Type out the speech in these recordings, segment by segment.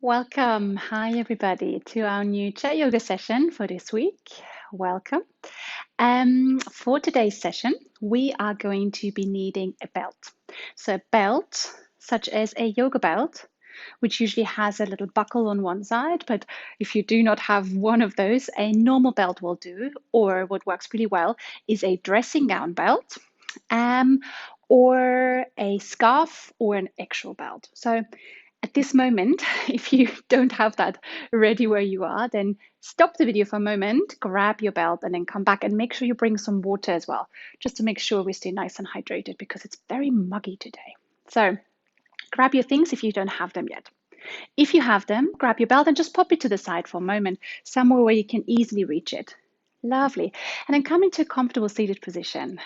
Welcome. Hi, everybody, to our new chair yoga session for this week. Welcome. For today's session, we are going to be needing a belt. So, a belt, such as a yoga belt, which usually has a little buckle on one side. But if you do not have one of those, a normal belt will do. Or what works really well is a dressing gown belt. Or a scarf or an actual belt. So at this moment, if you don't have that ready where you are, then stop the video for a moment, grab your belt, and then come back and make sure you bring some water as well, just to make sure we stay nice and hydrated because it's very muggy today. So grab your things if you don't have them yet. If you have them, grab your belt and just pop it to the side for a moment, somewhere where you can easily reach it. Lovely. And then come into a comfortable seated position.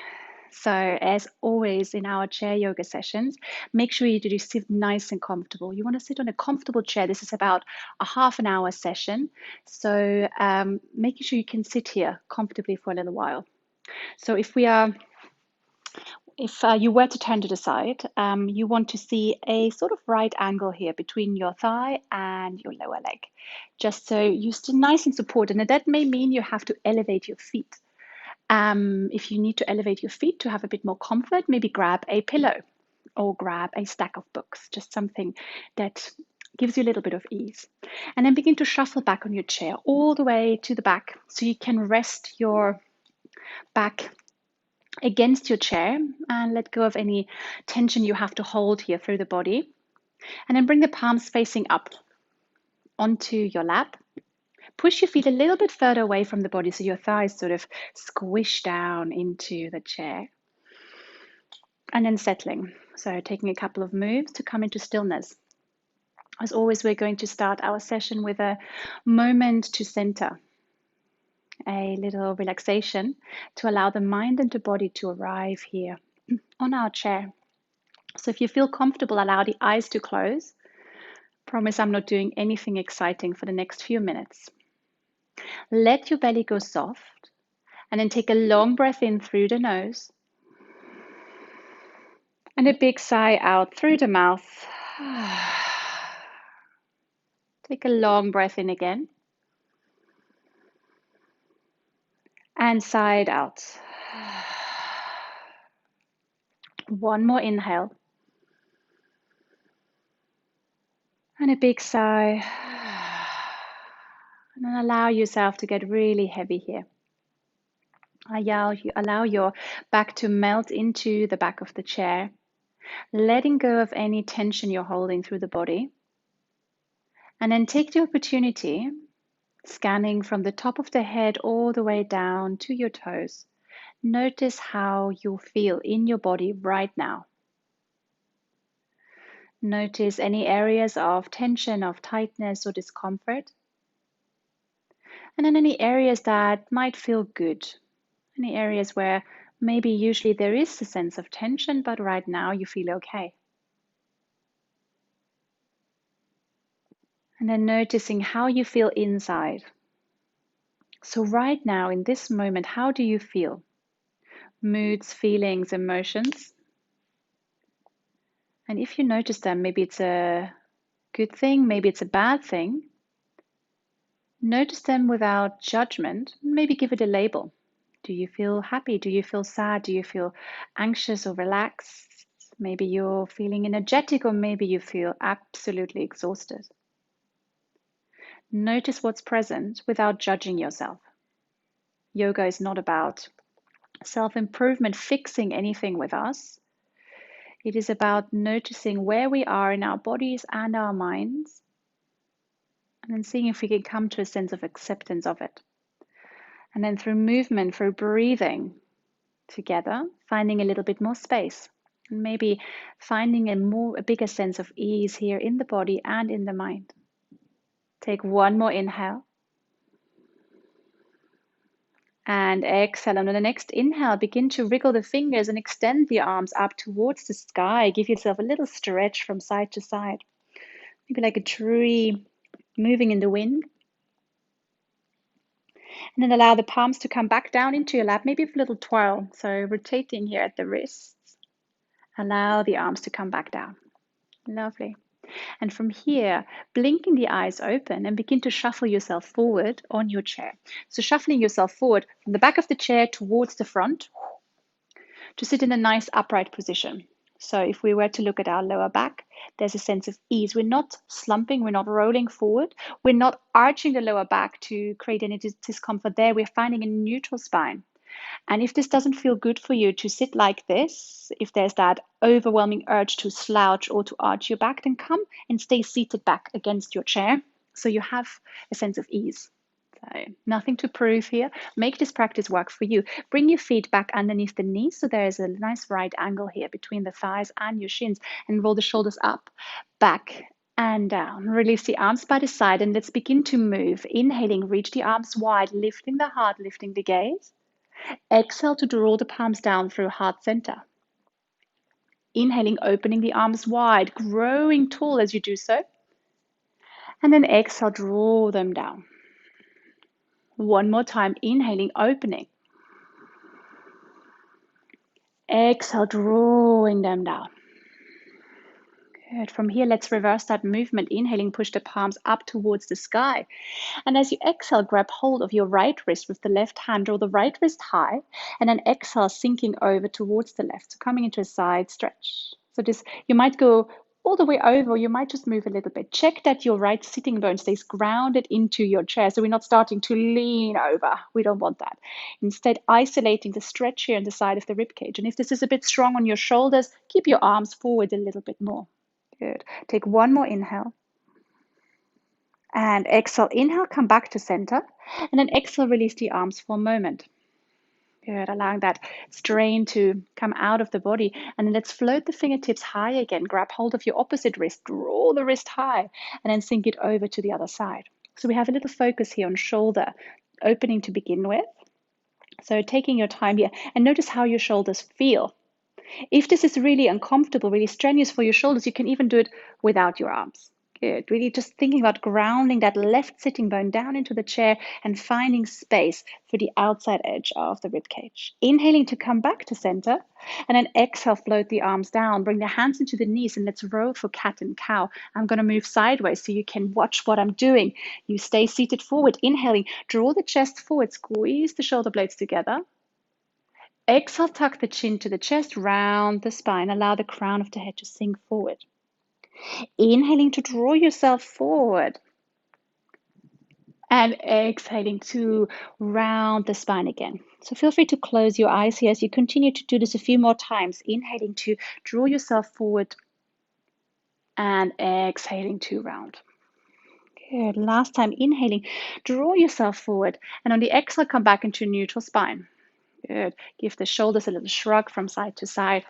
So, as always in our chair yoga sessions, make sure you do sit nice and comfortable. You want to sit on a comfortable chair. This is about a half an hour session. So, making sure you can sit here comfortably for a little while. So, if you were to turn to the side, you want to see a sort of right angle here between your thigh and your lower leg, just so you stay nice and supported. And that may mean you have to elevate your feet. If you need to elevate your feet to have a bit more comfort, maybe grab a pillow or grab a stack of books, just something that gives you a little bit of ease. And then begin to shuffle back on your chair all the way to the back so you can rest your back against your chair and let go of any tension you have to hold here through the body. And then bring the palms facing up onto your lap. Push your feet a little bit further away from the body so your thighs sort of squish down into the chair. And then settling. So taking a couple of moves to come into stillness. As always, we're going to start our session with a moment to center, a little relaxation to allow the mind and the body to arrive here on our chair. So if you feel comfortable, allow the eyes to close. Promise I'm not doing anything exciting for the next few minutes. Let your belly go soft, and then take a long breath in through the nose and a big sigh out through the mouth. Take a long breath in again and sigh it out. One more inhale and a big sigh, and then allow yourself to get really heavy here. Allow your back to melt into the back of the chair, letting go of any tension you're holding through the body. And then take the opportunity, scanning from the top of the head all the way down to your toes. Notice how you feel in your body right now. Notice any areas of tension, of tightness or discomfort. And then any areas that might feel good. Any areas where maybe usually there is a sense of tension, but right now you feel okay. And then noticing how you feel inside. So right now, in this moment, how do you feel? Moods, feelings, emotions. And if you notice them, maybe it's a good thing, maybe it's a bad thing. Notice them without judgment. Maybe give it a label. Do you feel happy? Do you feel sad? Do you feel anxious or relaxed? Maybe you're feeling energetic, or maybe you feel absolutely exhausted. Notice what's present without judging yourself. Yoga is not about self-improvement, fixing anything with us. It is about noticing where we are in our bodies and our minds, and then seeing if we can come to a sense of acceptance of it. And then through movement, through breathing together, finding a little bit more space, and maybe finding a bigger sense of ease here in the body and in the mind. Take one more inhale. And exhale. And on the next inhale, begin to wriggle the fingers and extend the arms up towards the sky. Give yourself a little stretch from side to side. Maybe like a tree moving in the wind. And then allow the palms to come back down into your lap, maybe with a little twirl. So rotating here at the wrists. Allow the arms to come back down. Lovely. And from here, blinking the eyes open and begin to shuffle yourself forward on your chair. So shuffling yourself forward from the back of the chair towards the front to sit in a nice upright position. So if we were to look at our lower back, there's a sense of ease. We're not slumping, we're not rolling forward, we're not arching the lower back to create any discomfort there. We're finding a neutral spine. And if this doesn't feel good for you to sit like this, if there's that overwhelming urge to slouch or to arch your back, then come and stay seated back against your chair so you have a sense of ease. So nothing to prove here. Make this practice work for you. Bring your feet back underneath the knees so there is a nice right angle here between the thighs and your shins, and roll the shoulders up, back, and down. Release the arms by the side, and let's begin to move. Inhaling, reach the arms wide, lifting the heart, lifting the gaze. Exhale to draw the palms down through heart center. Inhaling, opening the arms wide, growing tall as you do so. And then exhale, draw them down. One more time, inhaling, opening. Exhale, drawing them down. Good. From here, let's reverse that movement. Inhaling, push the palms up towards the sky. And as you exhale, grab hold of your right wrist with the left hand. Draw the right wrist high. And then exhale, sinking over towards the left. So coming into a side stretch. So this, you might go all the way over, or you might just move a little bit. Check that your right sitting bone stays grounded into your chair. So we're not starting to lean over. We don't want that. Instead, isolating the stretch here on the side of the rib cage. And if this is a bit strong on your shoulders, keep your arms forward a little bit more. Good. Take one more inhale. And exhale, inhale, come back to center. And then exhale, release the arms for a moment. Good, allowing that strain to come out of the body. And then let's float the fingertips high again. Grab hold of your opposite wrist, draw the wrist high, and then sink it over to the other side. So we have a little focus here on shoulder opening to begin with. So taking your time here, and notice how your shoulders feel. If this is really uncomfortable, really strenuous for your shoulders, you can even do it without your arms. Good. Really just thinking about grounding that left sitting bone down into the chair and finding space for the outside edge of the rib cage. Inhaling to come back to center, and then exhale, float the arms down, bring the hands into the knees, and let's roll for cat and cow. I'm going to move sideways so you can watch what I'm doing. You stay seated forward. Inhaling, draw the chest forward, squeeze the shoulder blades together. Exhale, tuck the chin to the chest, round the spine. Allow the crown of the head to sink forward. Inhaling to draw yourself forward. And exhaling to round the spine again. So feel free to close your eyes here as you continue to do this a few more times. Inhaling to draw yourself forward and exhaling to round. Good. Last time, inhaling, draw yourself forward. And on the exhale, come back into neutral spine. Good. Give the shoulders a little shrug from side to side.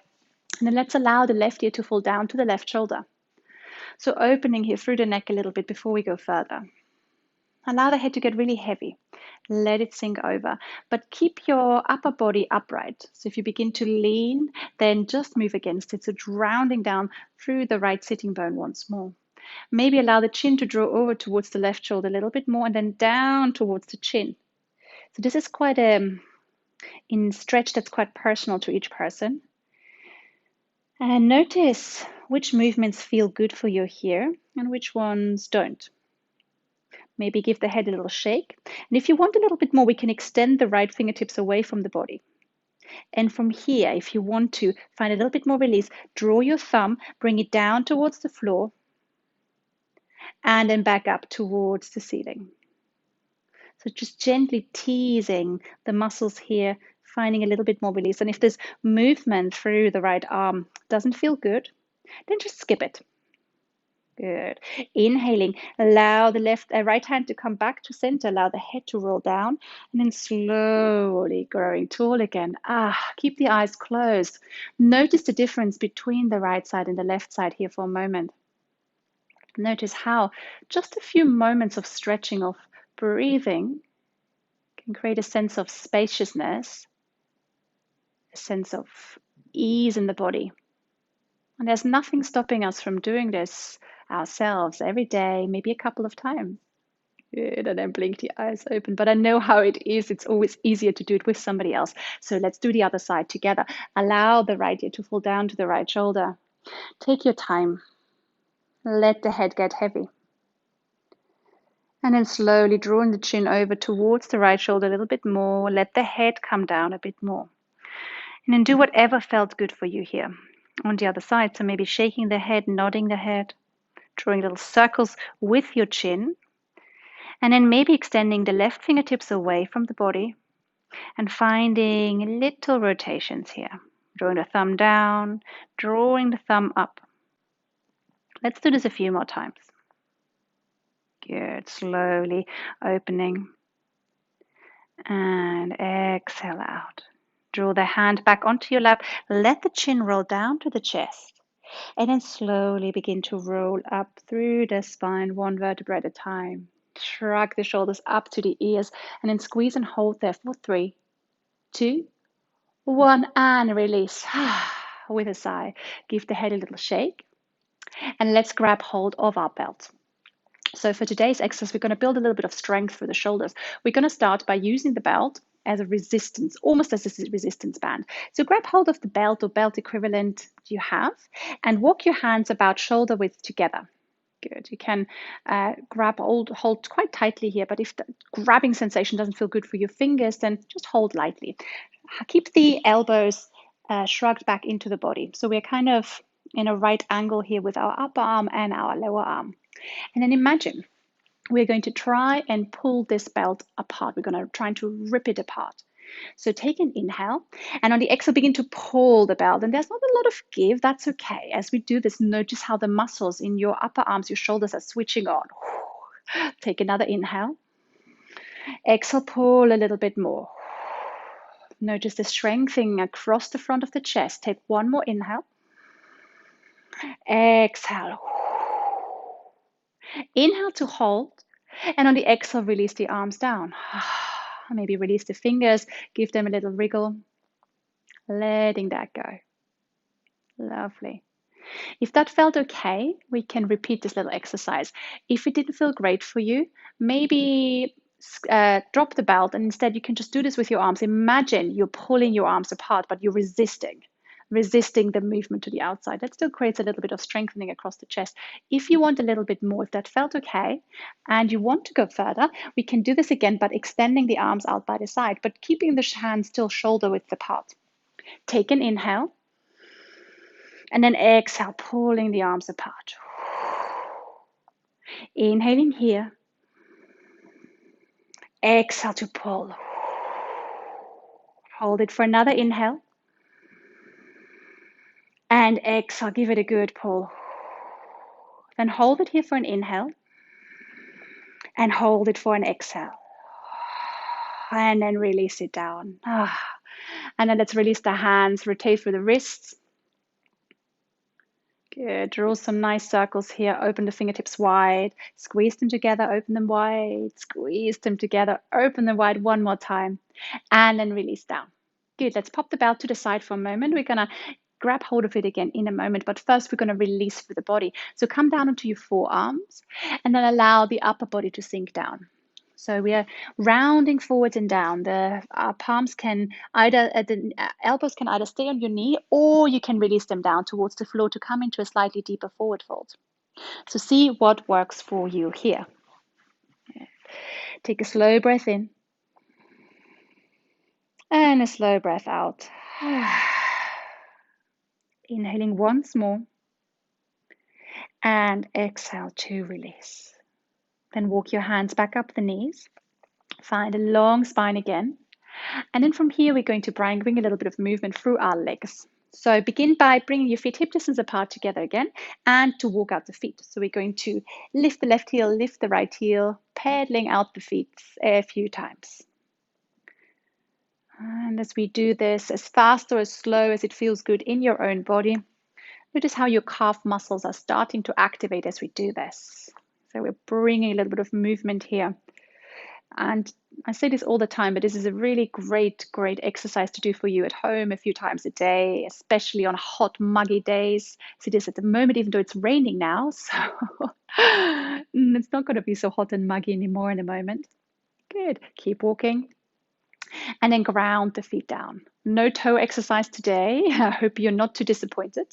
And then let's allow the left ear to fall down to the left shoulder. So opening here through the neck a little bit before we go further. Allow the head to get really heavy. Let it sink over, but keep your upper body upright. So if you begin to lean, then just move against it. So rounding down through the right sitting bone once more. Maybe allow the chin to draw over towards the left shoulder a little bit more and then down towards the chin. So this is quite a in stretch that's quite personal to each person. And notice which movements feel good for you here and which ones don't. Maybe give the head a little shake. And if you want a little bit more, we can extend the right fingertips away from the body. And from here, if you want to find a little bit more release, draw your thumb, bring it down towards the floor, and then back up towards the ceiling. So just gently teasing the muscles here, finding a little bit more release. And if this movement through the right arm doesn't feel good, then just skip it. Good. Inhaling, allow the right hand to come back to center, allow the head to roll down, and then slowly growing tall again. Keep the eyes closed. Notice the difference between the right side and the left side here for a moment. Notice how just a few moments of stretching, of breathing, can create a sense of spaciousness, a sense of ease in the body. And there's nothing stopping us from doing this ourselves every day, maybe a couple of times. Good, and then blink the eyes open. But I know how it is. It's always easier to do it with somebody else. So let's do the other side together. Allow the right ear to fall down to the right shoulder. Take your time. Let the head get heavy. And then slowly drawing the chin over towards the right shoulder a little bit more. Let the head come down a bit more. And then do whatever felt good for you here on the other side. So maybe shaking the head, nodding the head, drawing little circles with your chin. And then maybe extending the left fingertips away from the body and finding little rotations here. Drawing the thumb down, drawing the thumb up. Let's do this a few more times. Good. Slowly opening. And exhale out. Draw the hand back onto your lap. Let the chin roll down to the chest. And then slowly begin to roll up through the spine, one vertebra at a time. Shrug the shoulders up to the ears. And then squeeze and hold there for 3, 2, 1. And release. With a sigh. Give the head a little shake. And let's grab hold of our belt. So for today's exercise, we're going to build a little bit of strength for the shoulders. We're going to start by using the belt as a resistance, almost as a resistance band. So grab hold of the belt or belt equivalent you have and walk your hands about shoulder width together. Good. You can hold quite tightly here, but if the grabbing sensation doesn't feel good for your fingers, then just hold lightly. Keep the elbows shrugged back into the body. So we're kind of in a right angle here with our upper arm and our lower arm. And then imagine we're going to try and pull this belt apart. We're going to try to rip it apart. So take an inhale, and on the exhale, begin to pull the belt. And there's not a lot of give. That's okay. As we do this, notice how the muscles in your upper arms, your shoulders are switching on. Take another inhale. Exhale, pull a little bit more. Notice the strengthening across the front of the chest. Take one more inhale. Exhale. Inhale to hold, and on the exhale, release the arms down. Maybe release the fingers, give them a little wriggle, letting that go. Lovely. If that felt okay, we can repeat this little exercise. If it didn't feel great for you, maybe drop the belt, and instead you can just do this with your arms. Imagine you're pulling your arms apart, but you're resisting the movement to the outside. That still creates a little bit of strengthening across the chest. If you want a little bit more, if that felt okay, and you want to go further, we can do this again, but extending the arms out by the side, but keeping the hands still shoulder width apart. Take an inhale, and then exhale, pulling the arms apart. Inhaling here. Exhale to pull. Hold it for another inhale. And exhale, give it a good pull. Then hold it here for an inhale. And hold it for an exhale. And then release it down. And then let's release the hands, rotate through the wrists. Good. Draw some nice circles here. Open the fingertips wide. Squeeze them together. Open them wide. Squeeze them together. Open them wide one more time. And then release down. Good. Let's pop the belt to the side for a moment. We're going to grab hold of it again in a moment. But first, we're going to release through the body. So come down onto your forearms and then allow the upper body to sink down. So we are rounding forwards and down. Our palms can either, the elbows can either stay on your knee, or you can release them down towards the floor to come into a slightly deeper forward fold. So see what works for you here. Take a slow breath in and a slow breath out. Inhaling once more and exhale to release. Then walk your hands back up the knees. Find a long spine again. And then from here, we're going to bring a little bit of movement through our legs. So begin by bringing your feet hip distance apart together again and to walk out the feet. So we're going to lift the left heel, lift the right heel, pedaling out the feet a few times. And as we do this, as fast or as slow as it feels good in your own body, notice how your calf muscles are starting to activate as we do this. So we're bringing a little bit of movement here. And I say this all the time, but this is a really great exercise to do for you at home a few times a day, especially on hot, muggy days. So it is at the moment, even though it's raining now, so it's not going to be so hot and muggy anymore in a moment. Good. Keep walking. And then ground the feet down. No toe exercise today. I hope you're not too disappointed.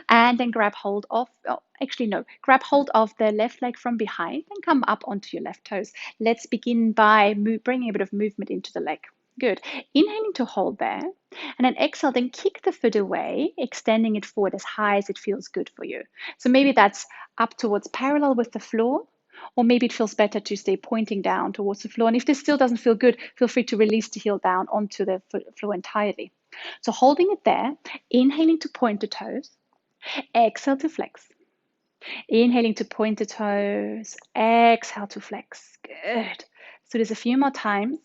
And then grab hold of, oh, actually, no, grab hold of the left leg from behind and come up onto your left toes. Let's begin by bringing a bit of movement into the leg. Good. Inhaling to hold there. And then exhale, then kick the foot away, extending it forward as high as it feels good for you. So maybe that's up towards parallel with the floor, or maybe it feels better to stay pointing down towards the floor. And if this still doesn't feel good, feel free to release the heel down onto the floor entirely. So holding it there, inhaling to point the toes, exhale to flex. Inhaling to point the toes, exhale to flex. Good. So there's a few more times.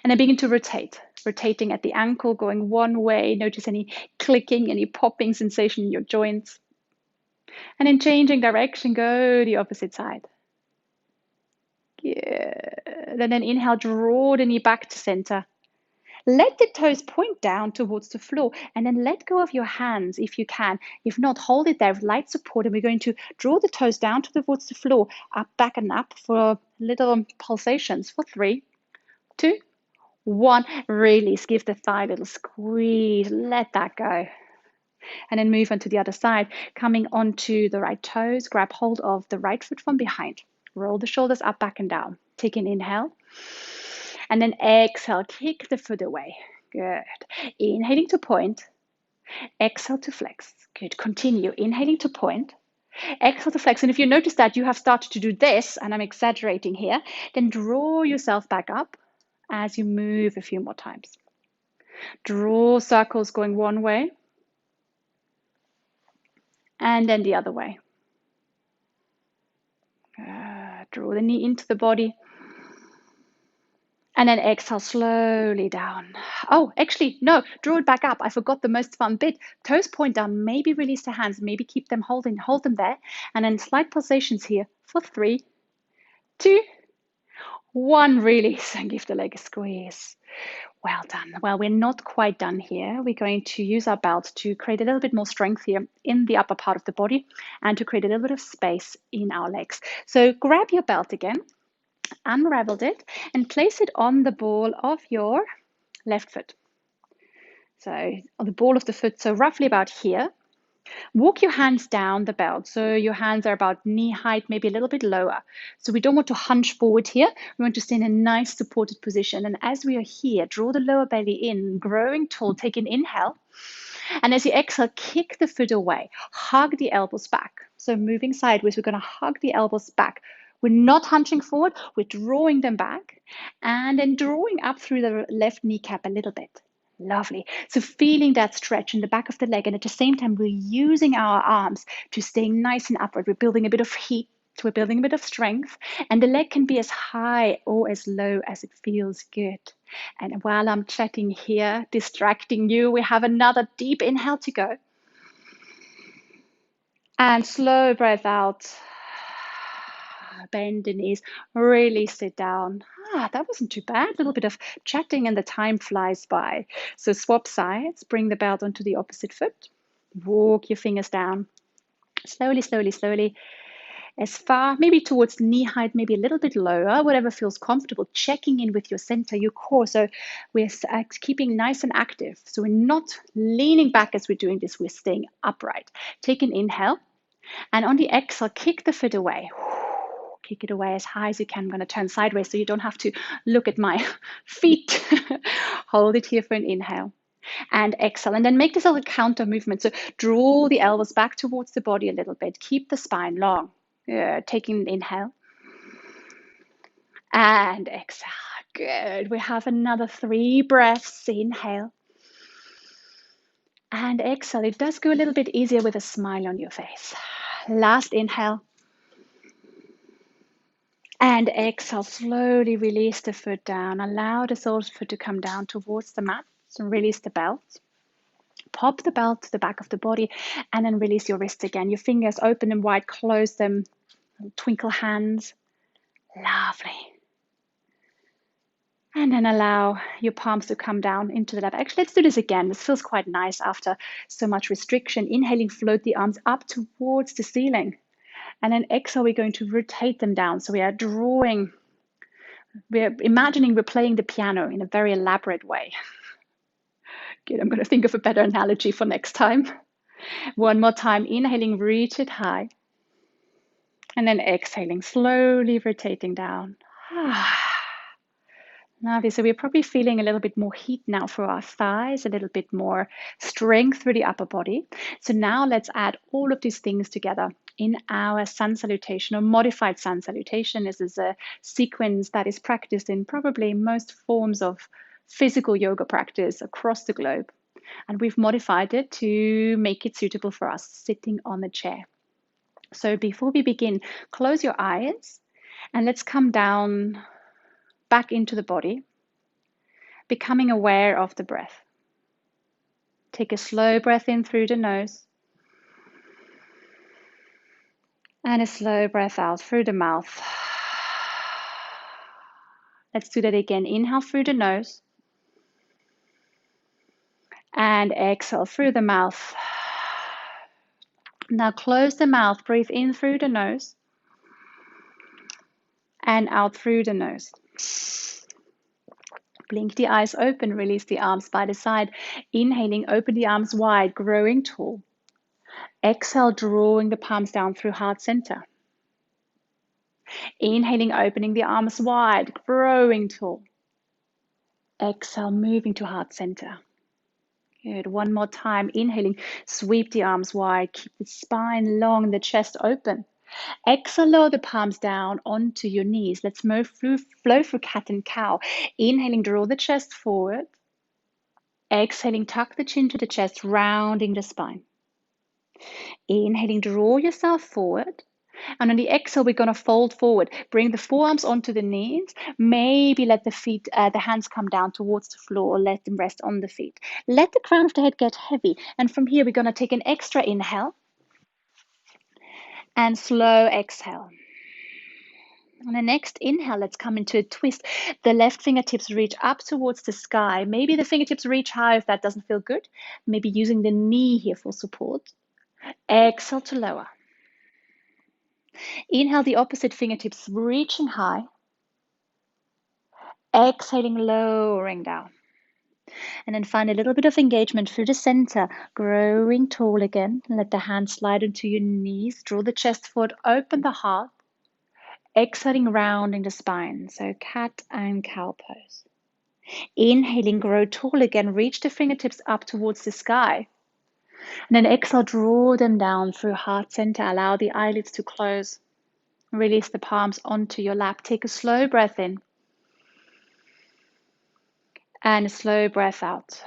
And then begin to rotate, rotating at the ankle, going one way. Notice any clicking, any popping sensation in your joints. And then changing direction, go the opposite side. Good. And then inhale, draw the knee back to center. Let the toes point down towards the floor and then let go of your hands if you can. If not, hold it there with light support. And we're going to draw the toes down towards the floor, up, back, and up for little pulsations for 3, 2, 1. Release. Give the thigh a little squeeze. Let that go. And then move on to the other side. Coming onto the right toes, grab hold of the right foot from behind. Roll the shoulders up, back, and down. Take an inhale. And then exhale, kick the foot away. Good. Inhaling to point. Exhale to flex. Good. Continue. Inhaling to point. Exhale to flex. And if you notice that you have started to do this, and I'm exaggerating here, then draw yourself back up as you move a few more times. Draw circles going one way and then the other way. Draw the knee into the body. And then exhale slowly down. Oh, actually, no, draw it back up. I forgot the most fun bit. Toes point down, maybe release the hands, maybe keep them hold them there. And then slight pulsations here for 3, 2, 1, release and give the leg a squeeze. Well done. Well, we're not quite done here. We're going to use our belt to create a little bit more strength here in the upper part of the body and to create a little bit of space in our legs. So grab your belt again, unraveled it, and place it on the ball of your left foot. So on the ball of the foot, so roughly about here. Walk your hands down the belt. So your hands are about knee height, maybe a little bit lower. So we don't want to hunch forward here. We want to stay in a nice supported position. And as we are here, draw the lower belly in, growing tall, take an inhale. And as you exhale, kick the foot away. Hug the elbows back. So moving sideways, we're going to hug the elbows back. We're not hunching forward, we're drawing them back. And then drawing up through the left kneecap a little bit. Lovely. So feeling that stretch in the back of the leg, and at the same time, we're using our arms to stay nice and upright. We're building a bit of heat, we're building a bit of strength, and the leg can be as high or as low as it feels good. And while I'm chatting here, distracting you, we have another deep inhale to go. And slow breath out. Bend the knees, really sit down. That wasn't too bad. A little bit of chatting and the time flies by. So swap sides, bring the belt onto the opposite foot. Walk your fingers down. Slowly, slowly, slowly. As far, maybe towards knee height, maybe a little bit lower, whatever feels comfortable. Checking in with your center, your core. So we're keeping nice and active. So we're not leaning back as we're doing this. We're staying upright. Take an inhale. And on the exhale, kick the foot away. Kick it away as high as you can. I'm going to turn sideways so you don't have to look at my feet. Hold it here for an inhale. And exhale. And then make this a little counter movement. So draw the elbows back towards the body a little bit. Keep the spine long. Taking an inhale. And exhale. Good. We have another 3 breaths. Inhale. And exhale. It does go a little bit easier with a smile on your face. Last inhale. And exhale, slowly release the foot down. Allow the sole's foot to come down towards the mat. So release the belt. Pop the belt to the back of the body and then release your wrists again. Your fingers open and wide, close them. Twinkle hands. Lovely. And then allow your palms to come down into the lap. Actually, let's do this again. This feels quite nice after so much restriction. Inhaling, float the arms up towards the ceiling. And then exhale, we're going to rotate them down. So we are drawing We're imagining we're playing the piano in a very elaborate way. Good, I'm going to think of a better analogy for next time. One more time, inhaling, reach it high. And then exhaling, slowly rotating down. Lovely. So we're probably feeling a little bit more heat now through our thighs, a little bit more strength through the upper body. So now let's add all of these things together in our sun salutation or modified sun salutation. This is a sequence that is practiced in probably most forms of physical yoga practice across the globe. And we've modified it to make it suitable for us sitting on the chair. So before we begin, close your eyes and let's come down back into the body, becoming aware of the breath. Take a slow breath in through the nose and a slow breath out through the mouth. Let's do that again. Inhale through the nose and exhale through the mouth. Now close the mouth, breathe in through the nose and out through the nose. Blink the eyes open, release the arms by the side. Inhaling, open the arms wide, growing tall. Exhale, drawing the palms down through heart center. Inhaling, opening the arms wide, growing tall. Exhale, moving to heart center. Good. One more time. Inhaling, sweep the arms wide, keep the spine long, the chest open. Exhale, lower the palms down onto your knees. Let's flow through cat and cow. Inhaling, draw the chest forward. Exhaling, tuck the chin to the chest, rounding the spine. Inhaling, draw yourself forward. And on the exhale, we're going to fold forward. Bring the forearms onto the knees. Maybe let the feet, the hands come down towards the floor, or let them rest on the feet. Let the crown of the head get heavy. And from here, we're going to take an extra inhale and slow exhale. On the next inhale, let's come into a twist. The left fingertips reach up towards the sky. Maybe the fingertips reach high if that doesn't feel good. Maybe using the knee here for support. Exhale to lower. Inhale the opposite fingertips reaching high. Exhaling, lowering down. And then find a little bit of engagement through the center, growing tall again. Let the hands slide into your knees. Draw the chest forward, open the heart. Exhaling, rounding the spine. So cat and cow pose. Inhaling, grow tall again. Reach the fingertips up towards the sky. And then exhale, draw them down through heart center. Allow the eyelids to close. Release the palms onto your lap. Take a slow breath in. And a slow breath out.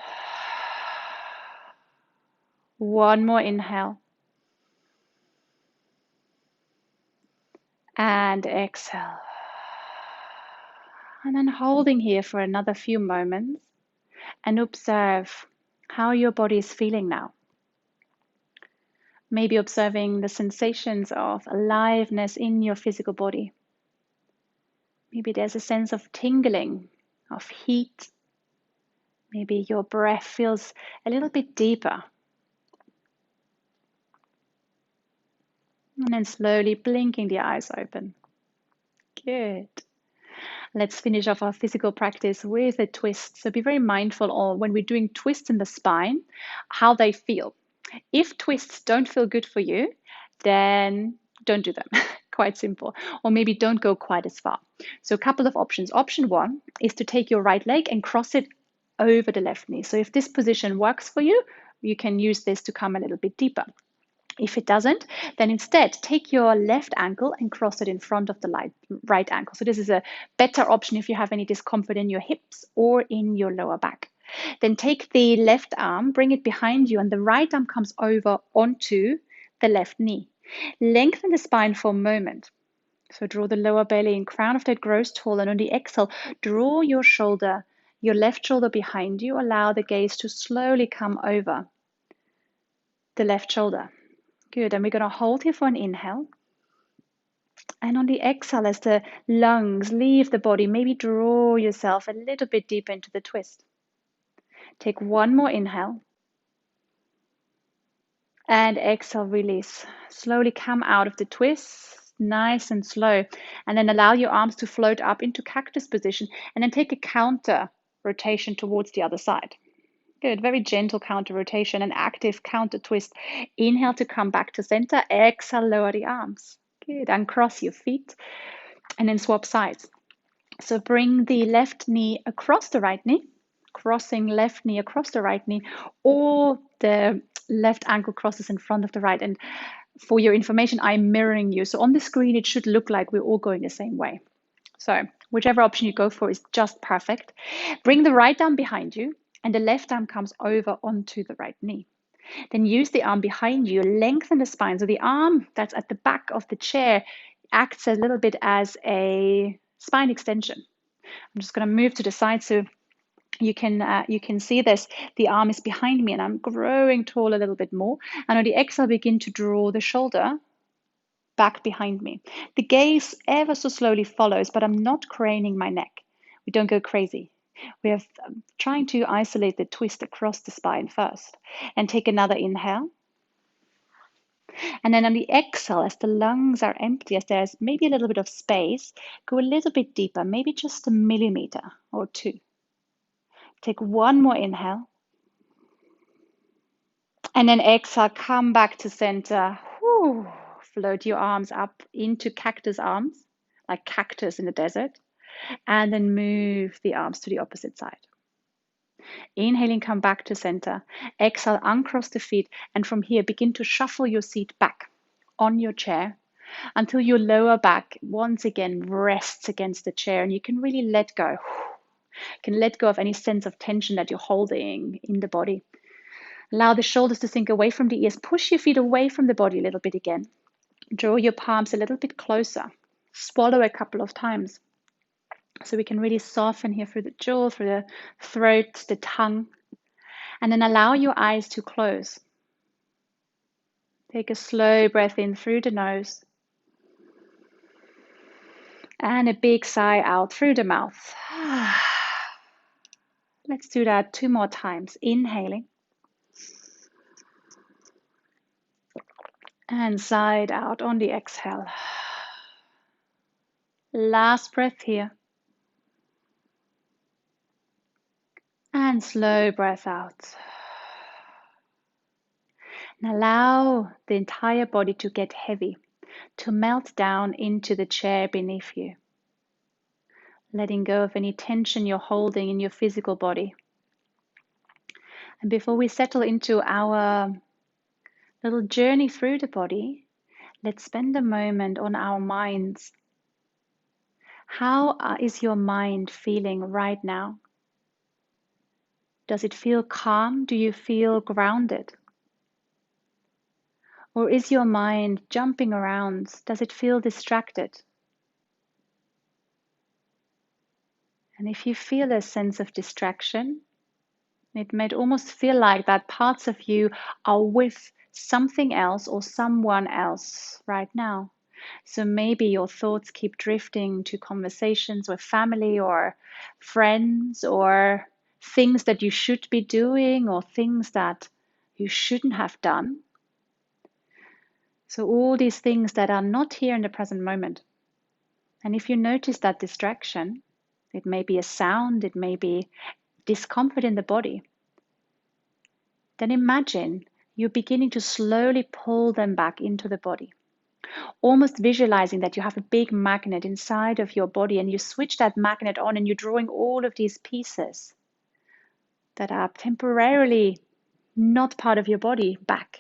One more inhale. And exhale. And then holding here for another few moments and observe how your body is feeling now. Maybe observing the sensations of aliveness in your physical body. Maybe there's a sense of tingling, of heat. Maybe your breath feels a little bit deeper. And then slowly blinking the eyes open. Good. Let's finish off our physical practice with a twist. So be very mindful of when we're doing twists in the spine, how they feel. If twists don't feel good for you, then don't do them. Quite simple. Or maybe don't go quite as far. So a couple of options. Option one is to take your right leg and cross it over the left knee. So if this position works for you, you can use this to come a little bit deeper. If it doesn't, then instead take your left ankle and cross it in front of the right ankle. So this is a better option if you have any discomfort in your hips or in your lower back. Then take the left arm, bring it behind you, and the right arm comes over onto the left knee. Lengthen the spine for a moment. So draw the lower belly and crown of the head grows tall. And on the exhale, draw your left shoulder behind you. Allow the gaze to slowly come over the left shoulder. Good. And we're going to hold here for an inhale. And on the exhale, as the lungs leave the body, maybe draw yourself a little bit deeper into the twist. Take one more inhale. And exhale, release. Slowly come out of the twist. nice and slow. And then allow your arms to float up into cactus position and then take a counter rotation towards the other side. Good, very gentle counter rotation and active counter twist. Inhale to come back to center. Exhale, lower the arms. Good, uncross your feet and then swap sides. So bring the left knee across the right knee, crossing left knee across the right knee, or the left ankle crosses in front of the right. And for your information, I'm mirroring you. So on the screen, it should look like we're all going the same way. So whichever option you go for is just perfect. Bring the right arm behind you and the left arm comes over onto the right knee. Then use the arm behind you, lengthen the spine. So the arm that's at the back of the chair acts a little bit as a spine extension. I'm just going to move to the side so you can see this. The arm is behind me and I'm growing tall a little bit more. And on the exhale, begin to draw the shoulder back behind me. The gaze ever so slowly follows, but I'm not craning my neck. We don't go crazy. We are trying to isolate the twist across the spine first. And take another inhale. And then on the exhale, as the lungs are empty, as there's maybe a little bit of space, go a little bit deeper, maybe just a millimeter or two. Take one more inhale. And then exhale, come back to center. Whew. Float your arms up into cactus arms, like cactus in the desert. And then move the arms to the opposite side. Inhaling, come back to center. Exhale, uncross the feet. And from here, begin to shuffle your seat back on your chair until your lower back once again rests against the chair. And you can really let go. You can let go of any sense of tension that you're holding in the body. Allow the shoulders to sink away from the ears. Push your feet away from the body a little bit again. Draw your palms a little bit closer. Swallow a couple of times. So we can really soften here through the jaw, through the throat, the tongue. And then allow your eyes to close. Take a slow breath in through the nose. And a big sigh out through the mouth. Let's do that 2 more times. Inhaling. And sigh out on the exhale. Last breath here. And slow breath out. And allow the entire body to get heavy, to melt down into the chair beneath you. Letting go of any tension you're holding in your physical body. And before we settle into our little journey through the body, let's spend a moment on our minds. How is your mind feeling right now? Does it feel calm? Do you feel grounded? Or is your mind jumping around? Does it feel distracted? And if you feel a sense of distraction, it might almost feel like that parts of you are with something else or someone else right now. So maybe your thoughts keep drifting to conversations with family or friends or things that you should be doing or things that you shouldn't have done. So all these things that are not here in the present moment. And if you notice that distraction, it may be a sound, it may be discomfort in the body, then imagine you're beginning to slowly pull them back into the body. Almost visualizing that you have a big magnet inside of your body and you switch that magnet on and you're drawing all of these pieces that are temporarily not part of your body back.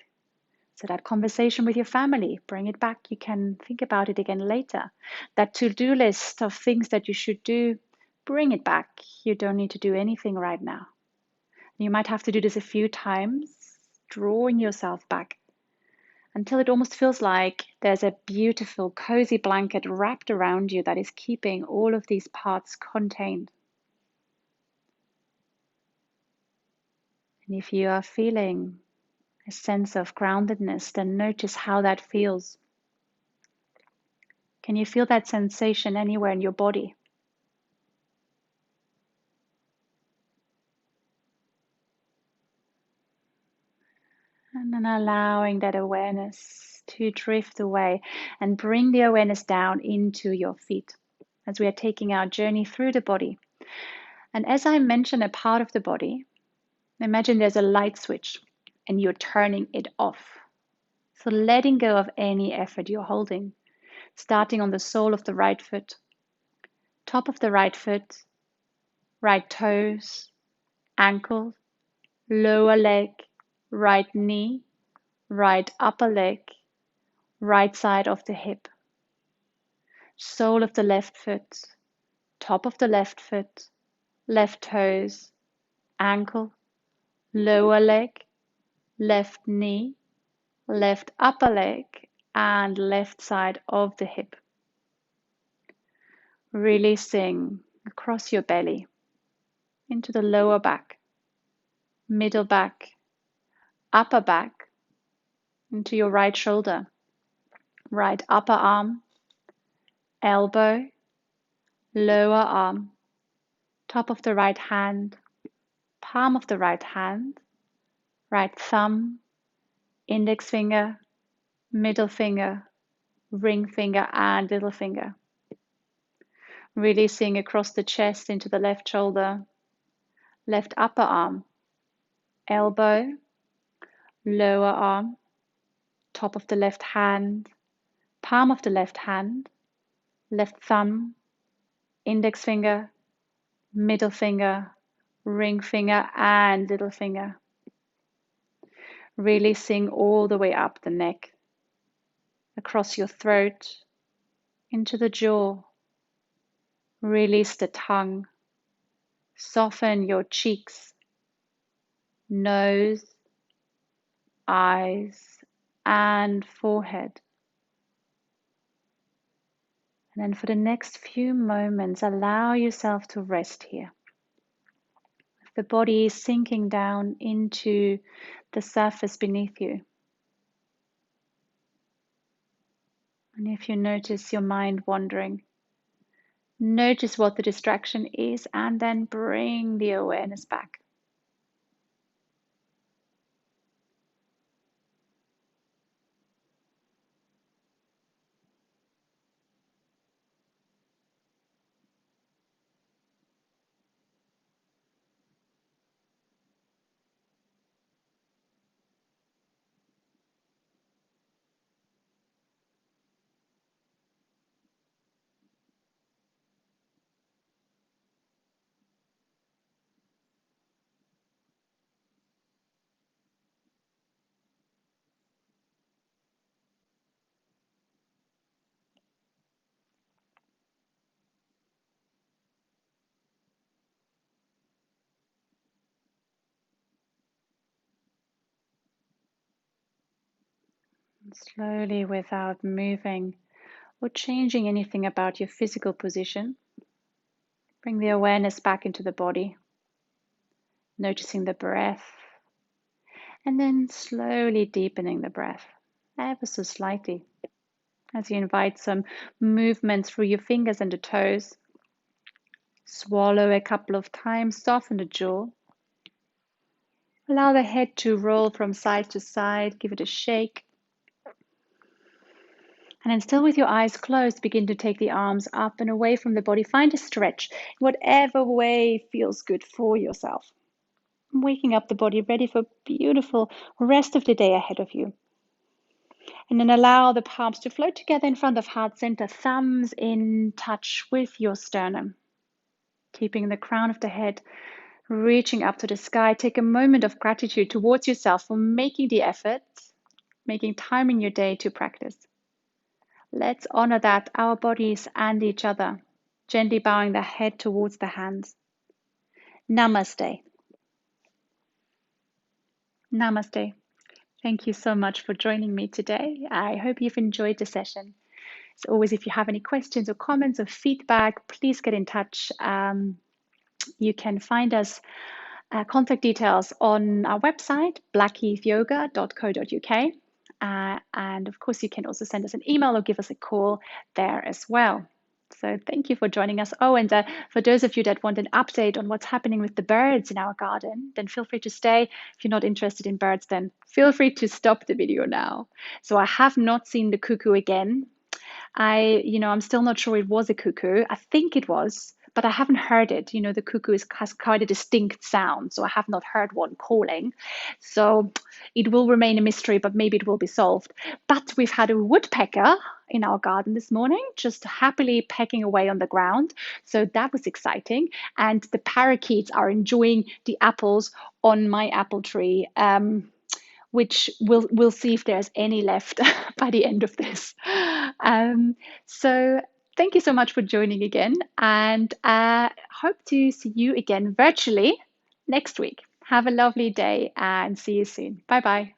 So that conversation with your family, bring it back. You can think about it again later. That to-do list of things that you should do, bring it back. You don't need to do anything right now. You might have to do this a few times, drawing yourself back until it almost feels like there's a beautiful, cozy blanket wrapped around you that is keeping all of these parts contained. And if you are feeling a sense of groundedness, then notice how that feels. Can you feel that sensation anywhere in your body? And And allowing that awareness to drift away and bring the awareness down into your feet as we are taking our journey through the body. And as I mentioned, a part of the body, imagine there's a light switch and you're turning it off. So letting go of any effort you're holding, starting on the sole of the right foot, top of the right foot, right toes, ankle, lower leg, right knee, right upper leg, right side of the hip, sole of the left foot, top of the left foot, left toes, ankle, lower leg, left knee, left upper leg, and left side of the hip. Releasing across your belly into the lower back, middle back, upper back, into your right shoulder, right upper arm, elbow, lower arm, top of the right hand, palm of the right hand, right thumb, index finger, middle finger, ring finger, and little finger. Releasing across the chest into the left shoulder, left upper arm, elbow, lower arm, top of the left hand, palm of the left hand, left thumb, index finger, middle finger, ring finger, and little finger. Releasing all the way up the neck, across your throat, into the jaw. Release the tongue. Soften your cheeks, nose, eyes, and forehead. And then for the next few moments, allow yourself to rest here. The body is sinking down into the surface beneath you. And if you notice your mind wandering, notice what the distraction is and then bring the awareness back. And slowly, without moving or changing anything about your physical position, bring the awareness back into the body, noticing the breath, and then slowly deepening the breath, ever so slightly, as you invite some movement through your fingers and the toes. Swallow a couple of times, soften the jaw. Allow the head to roll from side to side, give it a shake. And then still with your eyes closed, begin to take the arms up and away from the body. Find a stretch, whatever way feels good for yourself. Waking up the body, ready for a beautiful rest of the day ahead of you. And then allow the palms to float together in front of heart center, thumbs in touch with your sternum. Keeping the crown of the head reaching up to the sky. Take a moment of gratitude towards yourself for making the effort, making time in your day to practice. Let's honor that, our bodies and each other, gently bowing the head towards the hands. Namaste. Namaste. Thank you so much for joining me today. I hope you've enjoyed the session. As always, if you have any questions or comments or feedback, please get in touch. You can find us contact details on our website, blackheathyoga.co.uk. And of course, you can also send us an email or give us a call there as well. So thank you for joining us. Oh, and for those of you that want an update on what's happening with the birds in our garden, then feel free to stay. If you're not interested in birds, then feel free to stop the video now. So I have not seen the cuckoo again. I'm still not sure it was a cuckoo. I think it was, but I haven't heard it. The cuckoo has quite a distinct sound, so I have not heard one calling. So it will remain a mystery, but maybe it will be solved. But we've had a woodpecker in our garden this morning, just happily pecking away on the ground. So that was exciting. And the parakeets are enjoying the apples on my apple tree. Which we'll see if there's any left by the end of this. So thank you so much for joining again, and hope to see you again virtually next week. Have a lovely day and see you soon. Bye bye.